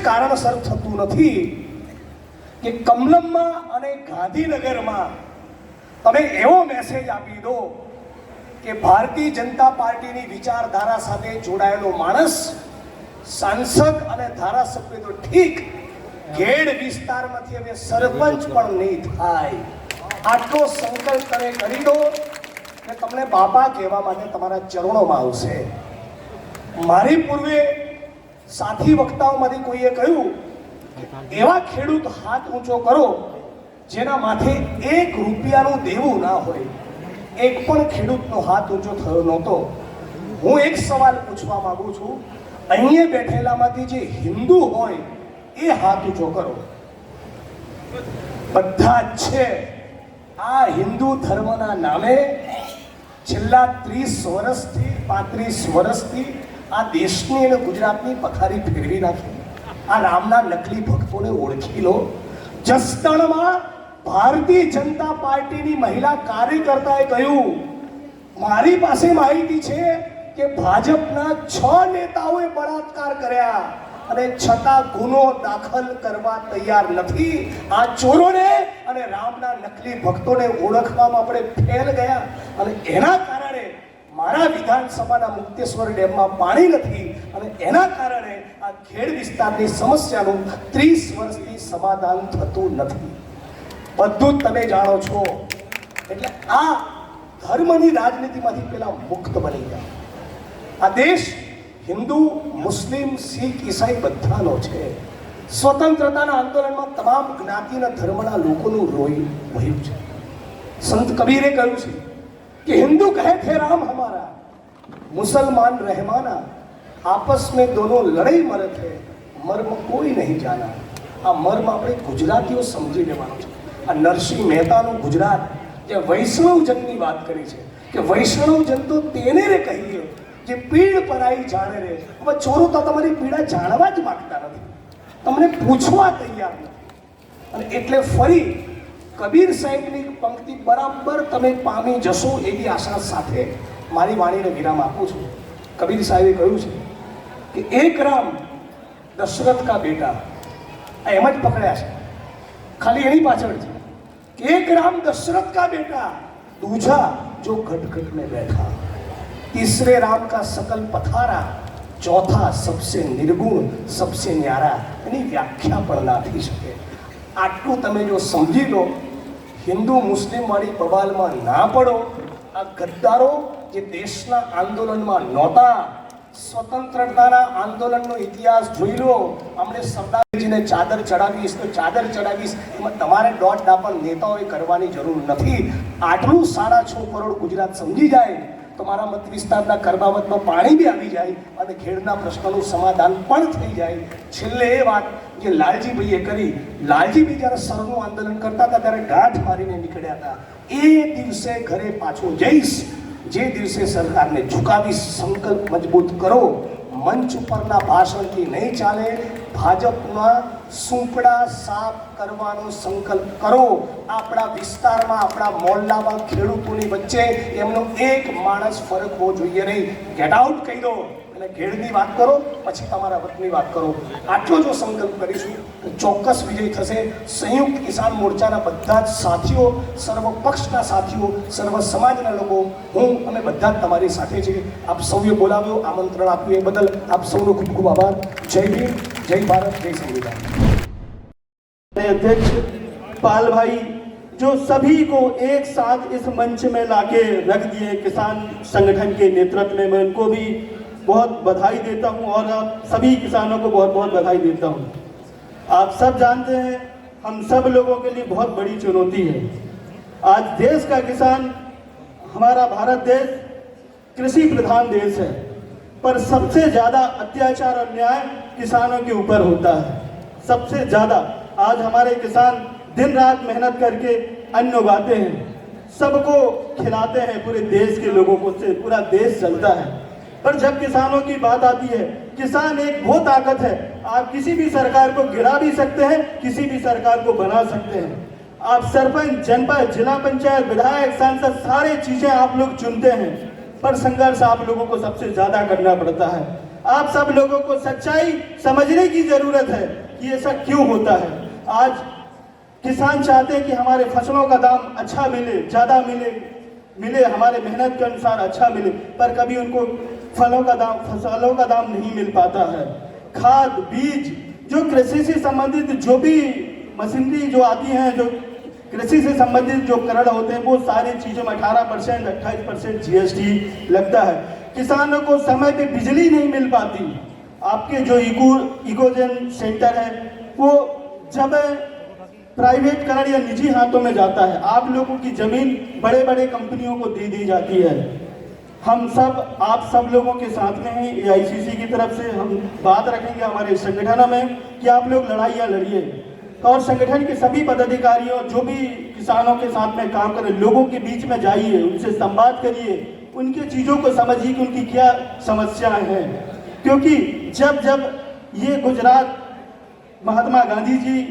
કારણસર થતું નથી કે કમલમમાં અને ગાંધીનગરમાં તમે એવો મેસેજ આપી દો કે ભારતીય જનતા પાર્ટીની વિચારધારા સાથે જોડાયેલો માણસ સાંસદ અને ધારાસભ્ય તો ઠીક, ઘેડ વિસ્તારમાંથી હવે સરપંચ પણ નહીં થાય. આટલો સંકલ્પ તમે કરી દો કે તમને બાપા કહેવા માટે તમારા ચરણોમાં આવશે. મારી પૂર્વે સાથી વક્તાઓમાંથી કોઈએ કહ્યું એવા ખેડૂત હાથ ઊંચો કરો જેના માથે 1 રૂપિયાનું દેવું ના હોય. એક પણ ખેડૂતનો હાથ ઊંચો થયો નહોતો. હું એક સવાલ પૂછવા માંગુ છું, અહીંયા બેઠેલામાંથી જે હિન્દુ હોય એ હાથ ઊંચો કરો. બધા જ છે. આ હિન્દુ ધર્મના નામે છેલ્લા 30 વર્ષથી 35 વર્ષથી આ દેશની અને ગુજરાતની પથારી ફેરવી નાખી. આ રામના નકલી ભક્તોને ઓળખી લો. જસદણમાં ભારતીય જનતા પાર્ટીની મહિલા કાર્યકર્તાએ કહ્યું, મારી પાસે માહિતી છે કે ભાજપના 6 નેતાઓએ બળાત્કાર કર્યા અને છતાં ગુનો દાખલ કરવા તૈયાર નથી. આ ચોરોને અને રામના નકલી ભક્તોને ઓળખવામાં આપણે ફેલ ગયા અને એના કારણે મારા વિધાનસભાના મુક્તેશ્વર ડેમમાં પાણી નથી અને એના કારણે આ ખેડ વિસ્તારની સમસ્યાનું 30 વર્ષથી સમાધાન થતું નથી. બધું જ તમે જાણો છો. એટલે આ ધર્મની રાજનીતિમાંથી પેલા મુક્ત બની ગયા. આ દેશ હિન્દુ, મુસ્લિમ, શીખ, ઈસાઈ બધાનો છે. સ્વતંત્રતાના આંદોલનમાં તમામ જ્ઞાતિના ધર્મના લોકોનું રોઈ વહ્યું છે. સંત કબીરે કહ્યું છે कि हिंदू कहे थे राम हमारा, मुसलमान रहमाना, आपस में दोनों लड़ाई मरे थे, मर्म कोई नहीं जाना. આ મર્મ આપણે ગુજરાતીઓ સમજી લેવાનું છે. આ નરસિંહ મહેતાનું ગુજરાત જે વૈષ્ણવજનની વાત કરી છે કે વૈષ્ણવજન તો તેને રે કહીએ જે પીડ પરાઈ જાણે રે. હવે ચોરો તો તમારી પીડા જાણવા જ માંગતા નથી, તમને પૂછવા તૈયાર નથી. અને એટલે ફરી કબીર સાહેબની પંક્તિ બરાબર તમે પામી જશો એવી આશા સાથે મારી વાણીને વિરામ આપું છું. કબીર સાહેબે કહ્યું છે કે એક રામ દશરથ કા બેટા, એમ જ પકડ્યા છે, ખાલી એની પાછળ છે કે એક રામ दशरथ का बेटा, दूजा जो घट-घट में बैठा, तीसरे राम का सकल पथारा, चौथा सबसे निर्गुण सबसे न्यारा. એની વ્યાખ્યા પણ ના થઈ શકે. આટલું તમે જો સમજી લો, હિન્દુ મુસ્લિમ વાળી બવાલમાં ના પડો. આ ગદ્દારો જે દેશના આંદોલનમાં નહોતા, સ્વતંત્રતાના આંદોલનનો ઇતિહાસ જોઈ લો. અમને સરદારજીને ચાદર ચડાવીશ તો ચાદર ચડાવીશ, એમાં તમારે દોઢ દાપણ નેતાઓએ કરવાની જરૂર નથી. આટલું 6.5 કરોડ ગુજરાત સમજી જાય તો મારા મત વિસ્તારના કર્માવતમાં પાણી બી આવી જાય અને ખેડના પ્રશ્નનું સમાધાન પણ થઈ જાય. છેલ્લે એ વાત જે લાલજીભાઈએ કરી, લાલજીભાઈ જ્યારે સરનું આંદોલન કરતા હતા ત્યારે ગાંઠ મારીને નીકળ્યા હતા. એ દિવસે ઘરે પાછો જઈશ, જે દિવસે સરકારને ઝુકાવીશ. સંકલ્પ મજબૂત કરો. મંચ ઉપરના ભાષણથી નહીં ચાલે. ભાજપમાં સૂંપડા સાફ કરવાનો સંકલ્પ કરો. આપણા વિસ્તારમાં, આપણા મોહલ્લામાં ખેડૂતોની વચ્ચે એમનો એક માણસ ફરકવો જોઈએ નહીં. ગેટ આઉટ કહી દો અને ખેડની વાત કરો, પછી તમારા વતની વાત કરો. આટલો જો સંકલ્પ કરીશું તો ચોક્કસ વિજય થશે. સંયુક્ત કિસાન મોરચાના બધા જ સાથીઓ, સર્વ પક્ષના સાથીઓ, સર્વ સમાજના લોકો, હું અમે બધા જ તમારી સાથે છીએ. આપ સૌએ બોલાવ્યો, આમંત્રણ આપ્યું એ બદલ આપ સૌનો ખૂબ ખૂબ આભાર. જય ભીમ, જય ભારત, जय संविधान. अध्यक्ष पाल भाई जो सभी को एक साथ इस मंच में लाके रख दिए किसान संगठन के नेतृत्व में, मैं उनको भी बहुत बधाई देता हूं और आप सभी किसानों को बहुत बहुत बधाई देता हूं. आप सब जानते हैं हम सब लोगों के लिए बहुत बड़ी चुनौती है. आज देश का किसान, हमारा भारत देश कृषि प्रधान देश है, पर सबसे ज़्यादा अत्याचार और न्याय किसानों के ऊपर होता है. सबसे ज़्यादा आज हमारे किसान दिन रात मेहनत करके अन्न उगाते हैं, सबको खिलाते हैं, पूरे देश के लोगों को, से पूरा देश चलता है. पर जब किसानों की बात आती है, किसान एक वो ताकत है, आप किसी भी सरकार को गिरा भी सकते हैं, किसी भी सरकार को बना सकते हैं. आप सरपंच, जनपद, जिला पंचायत, विधायक, सांसद, सारे चीज़ें आप लोग चुनते हैं, पर संघर्ष आप लोगों को सबसे ज़्यादा करना पड़ता है. आप सब लोगों को सच्चाई समझने की जरूरत है कि ऐसा क्यों होता है। आज किसान चाहते हैं कि हमारे फसलों का दाम अच्छा मिले, ज़्यादा मिले हमारे मेहनत के अनुसार अच्छा मिले, पर कभी उनको फसलों का दाम नहीं मिल पाता है। खाद, बीज, जो कृषि से संबंधित जो भी मशीनरी जो आती हैं, जो कृषि से संबंधित जो उपकरण होते हैं, वो सारी चीज़ों में 18%, 28% GST लगता है। किसानों को समय पे बिजली नहीं मिल पाती। आपके जो इकोजन सेंटर है वो जब प्राइवेट कलर या निजी हाथों में जाता है, आप लोगों की जमीन बड़े बड़े कंपनियों को दे दी जाती है। हम सब, आप सब लोगों के साथ में हैं। AICC की तरफ से हम बात रखेंगे हमारे संगठन में कि आप लोग लड़ाइयाँ लड़िए और संगठन के सभी पदाधिकारियों जो भी किसानों के साथ में काम करें, लोगों के बीच में जाइए, उनसे संवाद करिए, उनके चीज़ों को समझिए कि उनकी क्या समस्याएं हैं। क्योंकि जब ये गुजरात महात्मा गांधी जी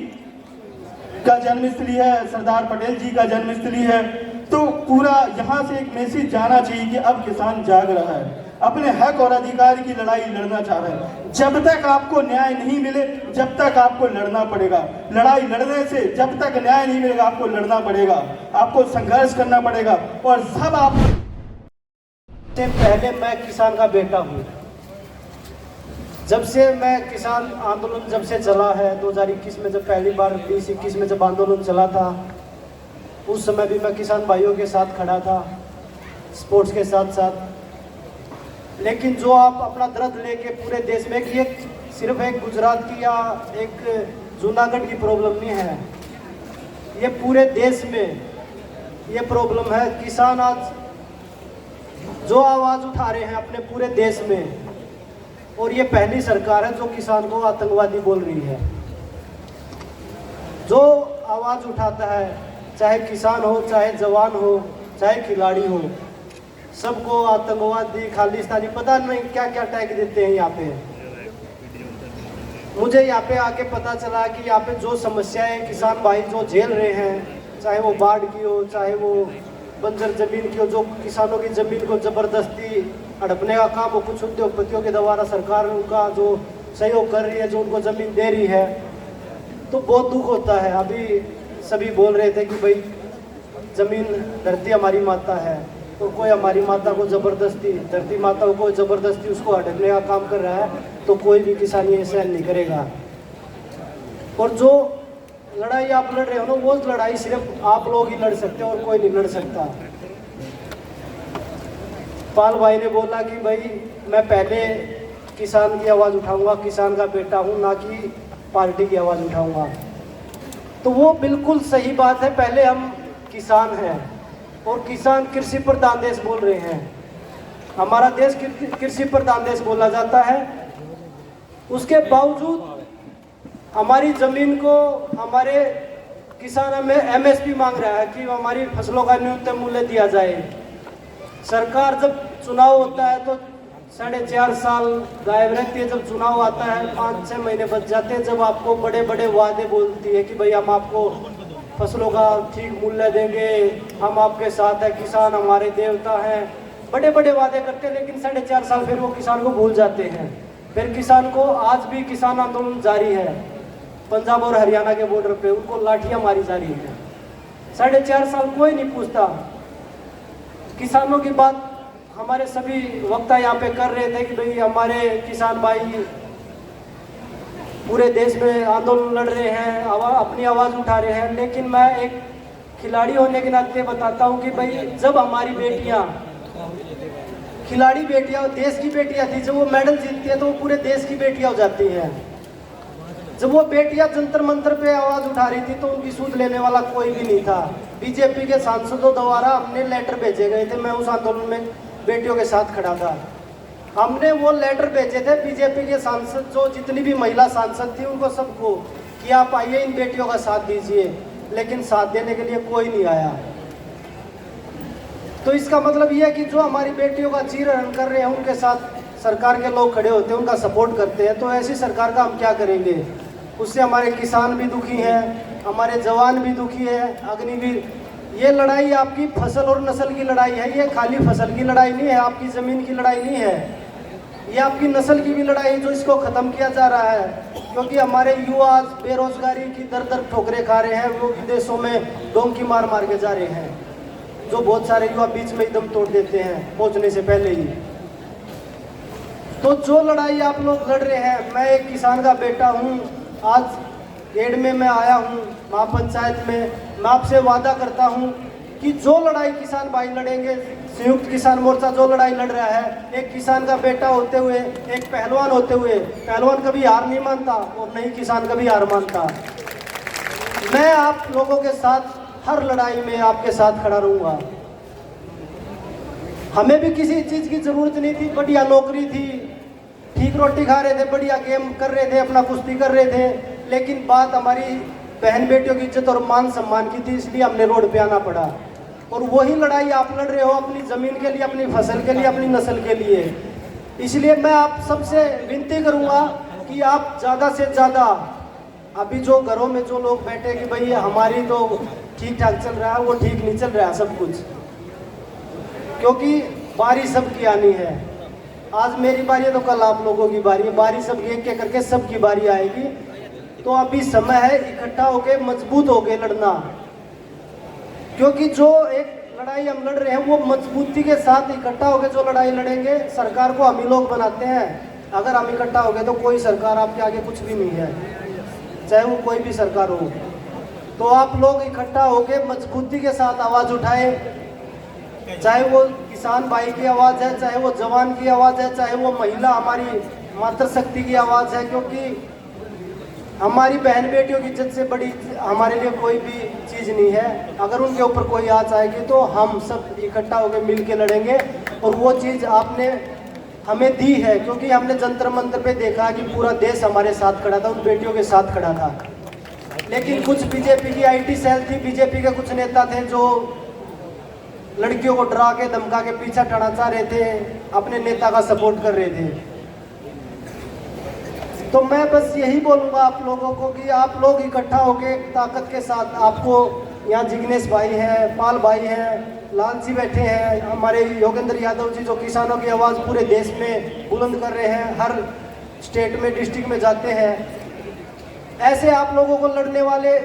का जन्मस्थली है, सरदार पटेल जी का जन्मस्थली है, तो पूरा यहाँ से एक मैसेज जाना चाहिए कि अब किसान जाग रहा है, अपने हक और अधिकार की लड़ाई लड़ना चाह रहा है। जब तक आपको न्याय नहीं मिले, जब तक आपको लड़ना पड़ेगा। लड़ाई लड़ने से जब तक न्याय नहीं मिलेगा, आपको लड़ना पड़ेगा, आपको संघर्ष करना पड़ेगा। और सब आप से पहले मैं किसान का बेटा हूँ। जब से मैं किसान आंदोलन जब से चला है 2021 में, जब पहली बार 2021 में जब आंदोलन चला था, उस समय भी मैं किसान भाइयों के साथ खड़ा था, स्पोर्ट्स के साथ साथ। लेकिन जो आप अपना दर्द लेके पूरे देश में, कि एक सिर्फ एक गुजरात की या एक जूनागढ़ की प्रॉब्लम नहीं है, ये पूरे देश में ये प्रॉब्लम है। किसान आज जो आवाज़ उठा रहे हैं अपने पूरे देश में, और ये पहली सरकार है जो किसान को आतंकवादी बोल रही है। जो आवाज़ उठाता है, चाहे किसान हो, चाहे जवान हो, चाहे खिलाड़ी हो, सबको आतंकवादी, खालिस्तानी, पता नहीं क्या क्या टैग देते हैं। यहाँ पे मुझे यहाँ पे आके पता चला कि यहाँ पे जो समस्याएं किसान भाई जो झेल रहे हैं, चाहे वो बाढ़ की हो, चाहे वो बंजर जमीन की हो, जो किसानों की जमीन को ज़बरदस्ती हड़पने का काम हो, कुछ उद्योगपतियों के द्वारा सरकार उनका जो सहयोग कर रही है, जो उनको ज़मीन दे रही है, तो बहुत दुख होता है। अभी सभी बोल रहे थे कि भाई ज़मीन, धरती हमारी माता है, तो कोई हमारी माता को ज़बरदस्ती, धरती माता को ज़बरदस्ती उसको हड़पने का काम कर रहा है, तो कोई भी किसान ये सहन नहीं करेगा। और जो लड़ाई आप लड़ रहे हो ना, वो लड़ाई सिर्फ आप लोग ही लड़ सकते हो और कोई नहीं लड़ सकता। पाल भाई ने बोला कि भाई मैं पहले किसान की आवाज़ उठाऊंगा, किसान का बेटा हूं, ना कि पार्टी की आवाज़ उठाऊंगा। तो वो बिल्कुल सही बात है। पहले हम किसान हैं और किसान कृषि प्रधान देश बोल रहे हैं। हमारा देश कृषि प्रधान देश बोला जाता है। उसके बावजूद हमारी ज़मीन को हमारे किसान हमें MSP मांग रहा है कि हमारी फसलों का न्यूनतम मूल्य दिया जाए। सरकार जब चुनाव होता है तो 4.5 साल गायब रहती है। जब चुनाव आता है 5-6 महीने बच जाते हैं, जब आपको बड़े बड़े वादे बोलती है कि भाई हम आपको फसलों का ठीक मूल्य देंगे, हम आपके साथ हैं, किसान हमारे देवता हैं, बड़े बड़े वादे करते हैं। लेकिन 4.5 साल फिर वो किसान को भूल जाते हैं। फिर किसान को, आज भी किसान आंदोलन जारी है पंजाब और हरियाणा के बॉर्डर पे, उनको लाठियां मारी जा रही है। 4.5 साल कोई नहीं पूछता। किसानों की बात हमारे सभी वक्ता यहाँ पे कर रहे थे कि भाई हमारे किसान भाई पूरे देश में आंदोलन लड़ रहे हैं, अपनी आवाज़ उठा रहे हैं। लेकिन मैं एक खिलाड़ी होने के नाते बताता हूँ कि भाई जब हमारी बेटियाँ, खिलाड़ी बेटियाँ, देश की बेटियाँ थी, जब वो मेडल जीतती है तो वो पूरे देश की बेटियाँ हो जाती हैं। जब वो बेटियां जंतर मंतर पे आवाज़ उठा रही थी तो उनकी सूद लेने वाला कोई भी नहीं था। बीजेपी के सांसदों द्वारा हमने लेटर भेजे गए थे। मैं उस आंदोलन में बेटियों के साथ खड़ा था। हमने वो लेटर भेजे थे बीजेपी के सांसद, जो जितनी भी महिला सांसद थी, उनको सबको कि आप आइए इन बेटियों का साथ दीजिए। लेकिन साथ देने के लिए कोई नहीं आया। तो इसका मतलब ये है कि जो हमारी बेटियों का चीरहरण कर रहे हैं, उनके साथ सरकार के लोग खड़े होते हैं, उनका सपोर्ट करते हैं। तो ऐसी सरकार का हम क्या करेंगे? उससे हमारे किसान भी दुखी हैं, हमारे जवान भी दुखी है, अग्निवीर। ये लड़ाई आपकी फसल और नस्ल की लड़ाई है। ये खाली फसल की लड़ाई नहीं है, आपकी ज़मीन की लड़ाई नहीं है। ये आपकी नस्ल की भी लड़ाई है जो इसको ख़त्म किया जा रहा है, क्योंकि हमारे युवा आज बेरोजगारी की दर दर ठोकरें खा रहे हैं, वो विदेशों में डोंकी मार मार के जा रहे हैं, जो बहुत सारे युवा बीच में ही दम तोड़ देते हैं पहुंचने से पहले ही। तो जो लड़ाई आप लोग लड़ रहे हैं, मैं एक किसान का बेटा हूँ, आज गेड़ में मैं आया हूँ महापंचायत में, मैं आपसे वादा करता हूँ कि जो लड़ाई किसान भाई लड़ेंगे, संयुक्त किसान मोर्चा जो लड़ाई लड़ रहा है, एक किसान का बेटा होते हुए, एक पहलवान होते हुए, पहलवान कभी हार नहीं मानता और नहीं किसान कभी हार मानता। मैं आप लोगों के साथ हर लड़ाई में आपके साथ खड़ा रहूंगा। हमें भी किसी चीज की जरूरत नहीं थी, बढ़िया नौकरी थी, ठीक रोटी खा रहे थे, बढ़िया गेम कर रहे थे, अपना कुश्ती कर रहे थे, लेकिन बात हमारी बहन बेटियों की इज्जत और मान सम्मान की थी, इसलिए हमने रोड पे आना पड़ा। और वही लड़ाई आप लड़ रहे हो अपनी जमीन के लिए, अपनी फसल के लिए, अपनी नस्ल के लिए। इसलिए मैं आप सबसे विनती करूंगा कि आप ज़्यादा से ज़्यादा, अभी जो घरों में जो लोग बैठे कि भाई हमारी तो ठीक ठाक चल रहा है, वो ठीक नहीं चल रहा है सब कुछ, क्योंकि बारी सबकी आनी है। आज मेरी बारी है तो कल आप लोगों की बारी है, बारी सब एक एक करके सबकी बारी आएगी। तो अभी समय है इकट्ठा होके मजबूत होके लड़ना, क्योंकि जो एक लड़ाई हम लड़ रहे हैं वो मजबूती के साथ इकट्ठा होकर जो लड़ाई लड़ेंगे, सरकार को हम ही लोग बनाते हैं। अगर हम इकट्ठा हो गए तो कोई सरकार आपके आगे कुछ भी नहीं है, चाहे वो कोई भी सरकार हो। तो आप लोग इकट्ठा होकर मजबूती के साथ आवाज़ उठाए, चाहे वो किसान भाई की आवाज़ है, चाहे वो जवान की आवाज़ है, चाहे वो महिला हमारी मातृशक्ति की आवाज़ है, क्योंकि हमारी बहन बेटियों की इज्जत से बड़ी हमारे लिए कोई भी चीज़ नहीं है। अगर उनके ऊपर कोई आँच आएगी तो हम सब इकट्ठा होकर मिल के लड़ेंगे। और वो चीज़ आपने हमें दी है, क्योंकि हमने जंतर मंतर पे देखा कि पूरा देश हमारे साथ खड़ा था, उन बेटियों के साथ खड़ा था। लेकिन कुछ बीजेपी की IT सेल थी, बीजेपी के कुछ नेता थे जो लड़कियों को डरा के धमका के पीछा हटाना चाह रहे थे, अपने नेता का सपोर्ट कर रहे थे। तो मैं बस यही बोलूँगा आप लोगों को कि आप लोग इकट्ठा होकर ताकत के साथ, आपको यहाँ जिग्नेश भाई हैं, पाल भाई हैं, लाल जी बैठे हैं, हमारे योगेंद्र यादव जी जो किसानों की आवाज़ पूरे देश में बुलंद कर रहे हैं, हर स्टेट में डिस्ट्रिक्ट में जाते हैं। ऐसे आप लोगों को लड़ने वाले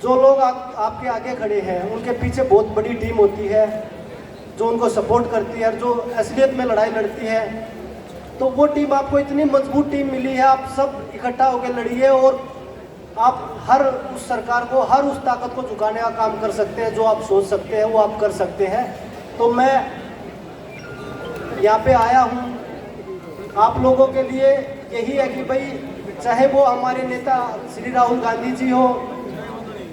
जो लोग आपके आगे खड़े हैं, उनके पीछे बहुत बड़ी टीम होती है जो उनको सपोर्ट करती है, जो असलियत में लड़ाई लड़ती है। तो वो टीम आपको इतनी मजबूत टीम मिली है, आप सब इकट्ठा होकर लड़िए और आप हर उस सरकार को, हर उस ताकत को झुकाने का काम कर सकते हैं, जो आप सोच सकते हैं वो आप कर सकते हैं। तो मैं यहाँ पे आया हूँ आप लोगों के लिए यही है कि भाई, चाहे वो हमारे नेता श्री राहुल गांधी जी हो,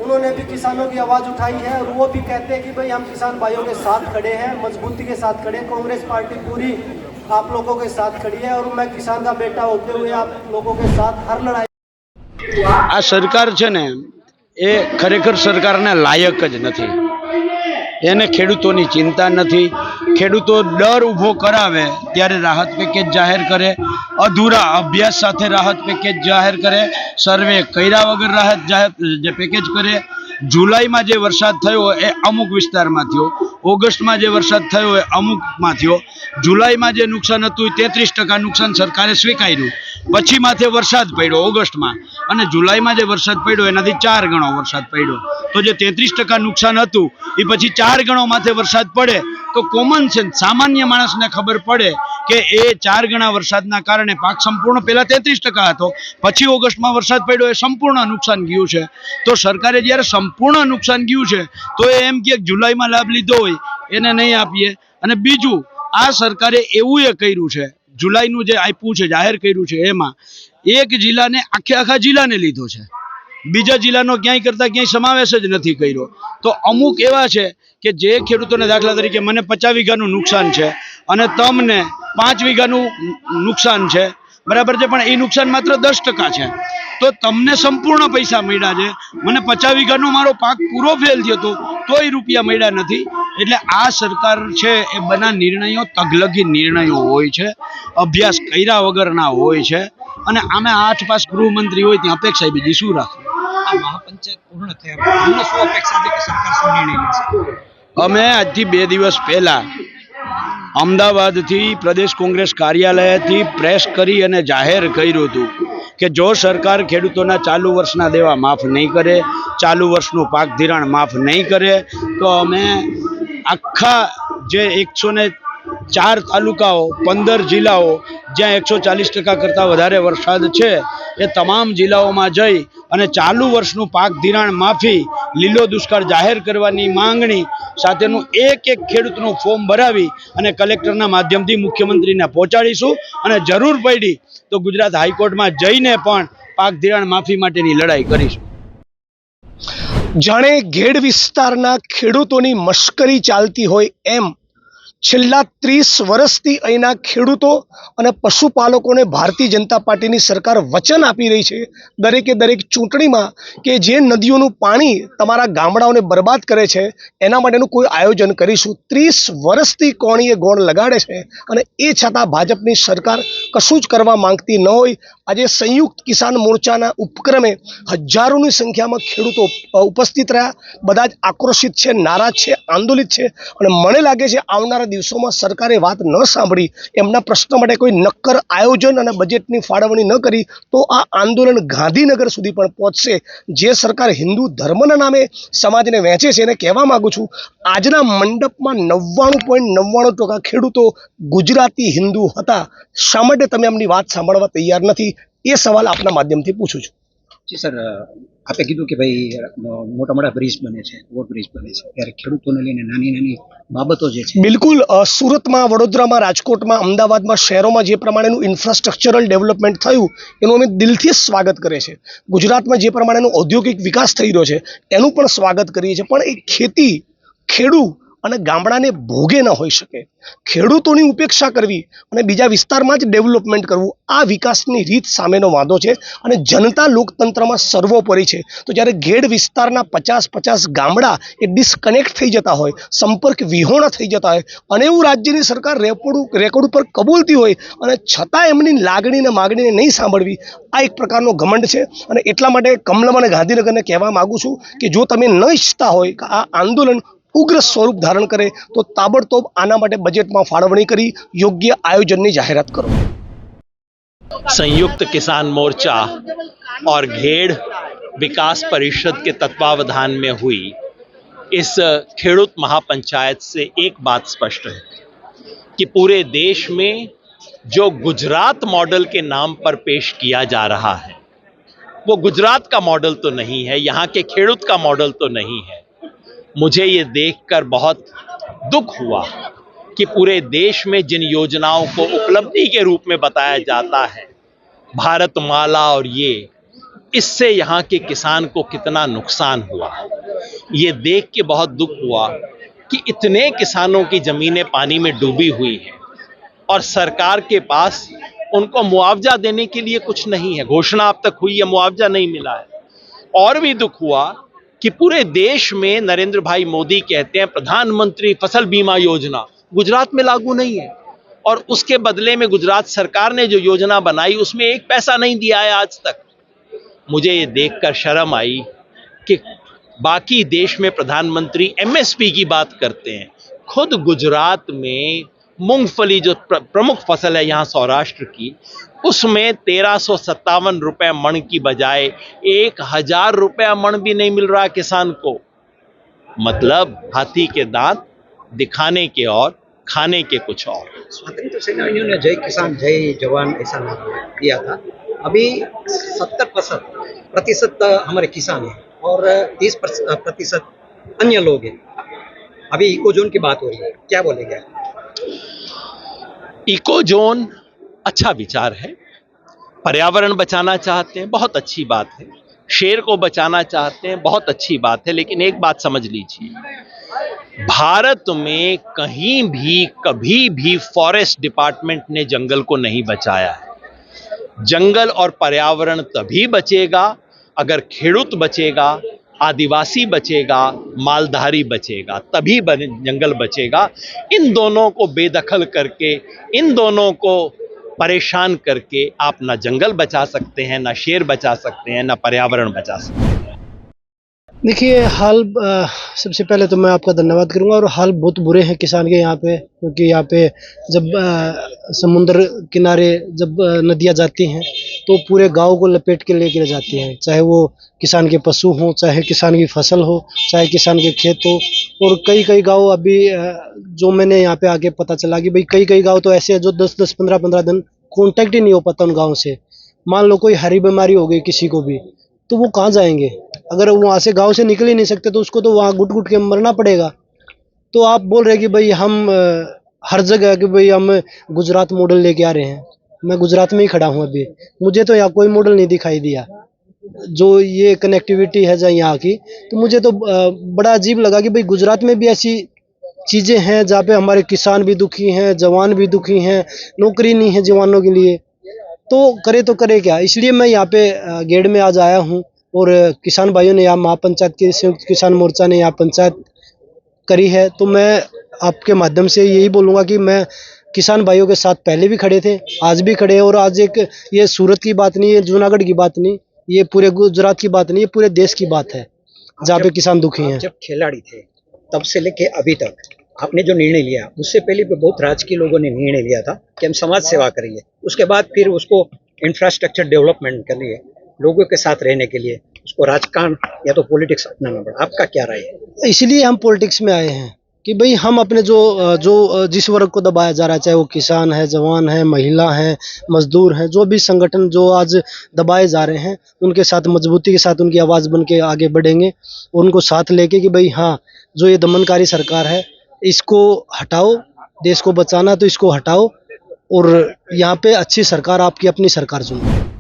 उन्होंने भी किसानों की आवाज़ उठाई है और वो भी कहते हैं कि भाई हम किसान भाइयों के साथ खड़े हैं, मजबूती के साथ खड़े हैं। कांग्रेस पार्टी पूरी आप लोगों के साथ खड़ी है और मैं किसान का बेटा होते हुए आप लोगों के साथ हर लड़ाई। આ સરકાર છે ને એ ખરેખર સરકારને લાયક જ નથી। એને ખેડૂતોની ચિંતા નથી। ખેડૂતો ડર ઊભો કરાવે ત્યારે રાહત પેકેજ જાહેર કરે, અધૂરા અભ્યાસ સાથે રાહત પેકેજ જાહેર કરે, સર્વે કર્યા વગર રાહત જાહેર પેકેજ કરે। જુલાઈમાં જે વરસાદ થયો એ અમુક વિસ્તારમાં થયો, ઓગસ્ટમાં જે વરસાદ થયો એ અમુકમાં થયો। જુલાઈમાં જે નુકસાન હતું 33% નુકસાન સરકારે સ્વીકાર્યું, પછી માથે વરસાદ પડ્યો ઓગસ્ટમાં, અને જુલાઈમાં જે વરસાદ પડ્યો એનાથી 4 ગણો વરસાદ પડ્યો। તો જે 33% નુકસાન હતું એ પછી 4 ગણો માથે વરસાદ પડે તો કોમન સેન્સ સામાન્ય માણસને ખબર પડે કે એ 4 ગણા વરસાદના કારણે પાક સંપૂર્ણ પહેલા 33% હતો, પછી ઓગસ્ટમાં વરસાદ પડ્યો એ સંપૂર્ણ નુકસાન ગયું છે। તો સરકારે જ્યારે સંપૂર્ણ નુકસાન ગયું છે તો એ એમ કે જુલાઈમાં લાભ લીધો હોય એને નહીં આપીએ। અને બીજું, આ સરકારે એવું એ કર્યું છે, જુલાઈનું જે આપ્યું છે, જાહેર કર્યું છે, એમાં એક જિલ્લાને આખા જિલ્લાને લીધો છે, બીજા જિલ્લાનો ક્યાંય કરતાં ક્યાંય સમાવેશ જ નથી કર્યો। તો અમુક એવા છે કે જે ખેડૂતોને, દાખલા તરીકે મને 50 વીઘાનું નુકસાન છે અને તમને 5 વીઘાનું નુકસાન છે, બરાબર છે, પણ એ નુકસાન માત્ર 10% છે, તો તમને સંપૂર્ણ પૈસા મળ્યા છે, મને 50 વીઘાનો મારો પાક પૂરો ફેલ થયો હતો તોય રૂપિયા મળ્યા નથી। એટલે આ સરકાર છે એ બના નિર્ણયો તગલગી નિર્ણયો હોય છે, અભ્યાસ કર્યા વગરના હોય છે, અને આમે 8 પાસ ગૃહમંત્રી હોય ત્યાં અપેક્ષા બીજી શું રાખે। આ મહાપંચાયત પૂર્ણ થયા બાદ તમને શું અપેક્ષા છે કે સરકાર શું નિર્ણય લેશે? અમે આજથી 2 દિવસ પહેલા અમદાવાદથી પ્રદેશ કોંગ્રેસ કાર્યાલયથી પ્રેસ કરી અને જાહેર કર્યું હતું કે જો સરકાર ખેડૂતોના ચાલુ વર્ષના દેવા માફ નહીં કરે, ચાલુ વર્ષનું પાક ધિરાણ માફ નહીં કરે, તો અમે આખા જે 104 તાલુકાઓ 15 જિલ્લાઓ જ્યાં 140% કરતાં વધારે વરસાદ છે એ તમામ જિલ્લાઓમાં જઈ અને ચાલુ વર્ષનું પાક ધિરાણ માફી લીલો દુષ્કાળ જાહેર કરવાની માંગણી સાથેનું એક ખેડૂતનું ફોર્મ ભરાવી અને કલેક્ટરના માધ્યમથી મુખ્યમંત્રીને પહોંચાડીશું અને જરૂર પડી તો ગુજરાત હાઈકોર્ટમાં જઈને પણ પાક ધિરાણ માફી માટેની લડાઈ કરીશું. જાણે ઘેડ વિસ્તારના ખેડૂતોની મશ્કરી ચાલતી હોય એમ છેલ્લા 30 વર્ષથી અહીંના ખેડૂતો અને પશુપાલકોને ભારતીય જનતા પાર્ટીની સરકાર વચન આપી રહી છે દરેકે દરેક ચૂંટણીમાં કે જે નદીઓનું પાણી તમારા ગામડાઓને બરબાદ કરે છે એના માટેનું કોઈ આયોજન કરીશું. 30 વર્ષથી કોણીએ ગોળ લગાડે છે અને એ છતાં ભાજપની સરકાર કશું જ કરવા માંગતી ન હોય. આજે સંયુક્ત કિસાન મોરચાના ઉપક્રમે હજારોની સંખ્યામાં ખેડૂતો ઉપસ્થિત રહ્યા. બધા જ આક્રોશિત છે, નારાજ છે, આંદોલિત છે અને મને લાગે છે આવનારા દિવસોમાં સરકારે વાત ન સાંભળી, એમના પ્રશ્ન માટે કોઈ નક્કર આયોજન અને બજેટની ફાળવણી ન કરી તો આ આંદોલન ગાંધીનગર સુધી પણ પહોંચશે. જે સરકાર હિન્દુ ધર્મના નામે સમાજને વહેંચે છે એને કહેવા માગું છું, આજના મંડપમાં 99.99% ખેડૂતો ગુજરાતી હિન્દુ હતા. શા માટે તમે એમની વાત સાંભળવા તૈયાર નથી? એ સવાલ આપના માધ્યમથી પૂછું છું. જી સર, આપે કીધું કે ભાઈ મોટા મોટા બ્રિજ બને છે, ઓવરબ્રિજ બને છે, ત્યારે ખેડૂતોને લઈને નાની નાની બાબતો જે છે. બિલકુલ, સુરતમાં, વડોદરામાં, રાજકોટમાં, અમદાવાદમાં, શહેરોમાં જે પ્રમાણેનું ઇન્ફ્રાસ્ટ્રક્ચરલ ડેવલપમેન્ટ થયું એનું અમે દિલથી સ્વાગત કરીએ છીએ. ગુજરાતમાં જે પ્રમાણેનો ઔદ્યોગિક વિકાસ થઈ રહ્યો છે એનું પણ સ્વાગત કરીએ છીએ. પણ એ ખેતી, ખેડૂત અને ગામડાને ભોગે ન હોઈ શકે. ખેડૂતોની ઉપેક્ષા કરવી અને બીજા વિસ્તારમાં જ ડેવલપમેન્ટ કરવું આ વિકાસની રીત સામેનો વાંધો છે અને જનતા લોકતંત્રમાં સર્વોપરી છે. તો જ્યારે ઘેડ વિસ્તારના 50 ગામડા એ ડિસ્કનેક્ટ થઈ જતા હોય, સંપર્ક વિહોણા થઈ જતા હોય અને એવું રાજ્યની સરકાર રેકોર્ડ ઉપર કબૂલતી હોય અને છતાં એમની લાગણીને માગણીને નહીં સાંભળવી, આ એક પ્રકારનો ઘમંડ છે. અને એટલા માટે કમલમ અને ગાંધીનગરને કહેવા માગું છું કે જો તમે ન ઈચ્છતા હોય કે આ આંદોલન ઉગ્ર સ્વરૂપ ધારણ કરે તો તાબડતોબ આના માટે બજેટમાં ફાળવણી કરી યોગ્ય આયોજનની જાહેરાત કરો. संयुक्त किसान मोर्चा और घेड़ विकास परिषद के तत्वावधान में हुई इस खेड़ूत महापंचायत से एक बात स्पष्ट है कि पूरे देश में जो गुजरात मॉडल के नाम पर पेश किया जा रहा है वो गुजरात का मॉडल तो नहीं है, यहाँ के खेड़ूत का मॉडल तो नहीं है. मुझे ये देखकर बहुत दुख हुआ कि पूरे देश में जिन योजनाओं को उपलब्धि के रूप में बताया जाता है, भारतमाला और इससे यहाँ के किसान को कितना नुकसान हुआ. ये देख के बहुत दुख हुआ कि इतने किसानों की जमीनें पानी में डूबी हुई हैं और सरकार के पास उनको मुआवजा देने के लिए कुछ नहीं है. घोषणा अब तक हुई है, मुआवजा नहीं मिला है. और भी दुख हुआ कि पूरे देश में नरेंद्र भाई मोदी कहते हैं प्रधानमंत्री फसल बीमा योजना गुजरात में लागू नहीं है और उसके बदले में गुजरात सरकार ने जो योजना बनाई उसमें एक पैसा नहीं दिया है आज तक. मुझे ये देखकर शर्म आई कि बाकी देश में प्रधानमंत्री एमएसपी की बात करते हैं, खुद गुजरात में मूंगफली जो प्रमुख फसल है यहाँ सौराष्ट्र की, उसमें 1357 रुपए मण की बजाय 1000 रुपया मण भी नहीं मिल रहा किसान को. मतलब हाथी के दांत दिखाने के और खाने के कुछ और. स्वतंत्र सेनानियों ने जय किसान जय जवान ऐसा नाम दिया था. अभी 70% हमारे किसान हैं और 30% अन्य लोग हैं. अभी इको जोन की बात हो रही है, क्या बोलेंगे? इको जोन अच्छा विचार है, पर्यावरण बचाना चाहते हैं, बहुत अच्छी बात है. शेर को बचाना चाहते हैं, बहुत अच्छी बात है. लेकिन एक बात समझ लीजिए, भारत में कहीं भी कभी भी फॉरेस्ट डिपार्टमेंट ने जंगल को नहीं बचाया है. जंगल और पर्यावरण तभी बचेगा अगर खेड़ूत बचेगा, आदिवासी बचेगा, मालधारी बचेगा, तभी जंगल बचेगा. इन दोनों को बेदखल करके, इन दोनों को परेशान करके आप ना जंगल बचा सकते हैं, ना शेर बचा सकते हैं, ना पर्यावरण बचा सकते हैं. देखिए हाल सबसे पहले तो मैं आपका धन्यवाद करूंगा। और हाल बहुत बुरे हैं किसान के यहाँ पे, क्योंकि यहाँ पे जब समुद्र किनारे जब नदियाँ जाती हैं तो पूरे गांव को लपेट के लेकर जाती हैं, चाहे वो किसान के पशु हों, चाहे किसान की फसल हो, चाहे किसान के खेत हो। और कई कई गांव अभी जो मैंने यहाँ पे आके पता चला कि भाई कई कई गांव तो ऐसे हैं जो 10-10 15-15 दिन कांटेक्ट ही नहीं हो पाता उन गाँव से। मान लो कोई हरी बीमारी हो गई किसी को भी, तो वो कहाँ जाएंगे? अगर वो वहाँ से गांव से निकल ही नहीं सकते तो उसको तो वहाँ घुट घुट के मरना पड़ेगा। तो आप बोल रहे कि भाई हम हर जगह कि भाई हम गुजरात मॉडल लेके आ रहे हैं। मैं गुजरात में ही खड़ा हूँ अभी, मुझे तो यहाँ कोई मॉडल नहीं दिखाई दिया जो ये कनेक्टिविटी है जहाँ यहाँ की। तो मुझे तो बड़ा अजीब लगा कि भाई गुजरात में भी ऐसी चीज़ें हैं जहाँ पे हमारे किसान भी दुखी हैं, जवान भी दुखी हैं, नौकरी नहीं है जवानों के लिए, तो करे क्या। इसलिए मैं यहाँ पे गेड़ में आज आया हूँ। और किसान भाइयों ने यहाँ महापंचायत के संयुक्त किसान मोर्चा ने यहाँ पंचायत करी है। तो मैं आपके माध्यम से यही बोलूँगा कि मैं किसान भाइयों के साथ पहले भी खड़े थे, आज भी खड़े हैं। और आज एक ये सूरत की बात नहीं है, जूनागढ़ की बात नहीं, ये पूरे गुजरात की बात नहीं, ये पूरे देश की बात है जहाँ पे किसान दुखी हैं। जब खिलाड़ी थे तब से लेके अभी तक आपने जो निर्णय लिया, उससे पहले भी बहुत राजकीय लोगों ने निर्णय लिया था कि हम समाज सेवा करेंगे, उसके बाद फिर उसको इंफ्रास्ट्रक्चर डेवलपमेंट के लिए, लोगों के साथ रहने के लिए उसको राजकारण या तो पॉलिटिक्स अपनाना पड़ा। आपका क्या राय है? इसलिए हम पॉलिटिक्स में आए हैं कि भाई हम अपने जो जिस वर्ग को दबाया जा रहा है, चाहे वो किसान है, जवान है, महिला है, मजदूर हैं, जो भी संगठन जो आज दबाए जा रहे हैं, उनके साथ मजबूती के साथ उनकी आवाज़ बन के आगे बढ़ेंगे। उनको साथ लेके कि भाई हाँ, जो ये दमनकारी सरकार है इसको हटाओ, देश को बचाना तो इसको हटाओ और यहाँ पे अच्छी सरकार, आपकी अपनी सरकार चुनो।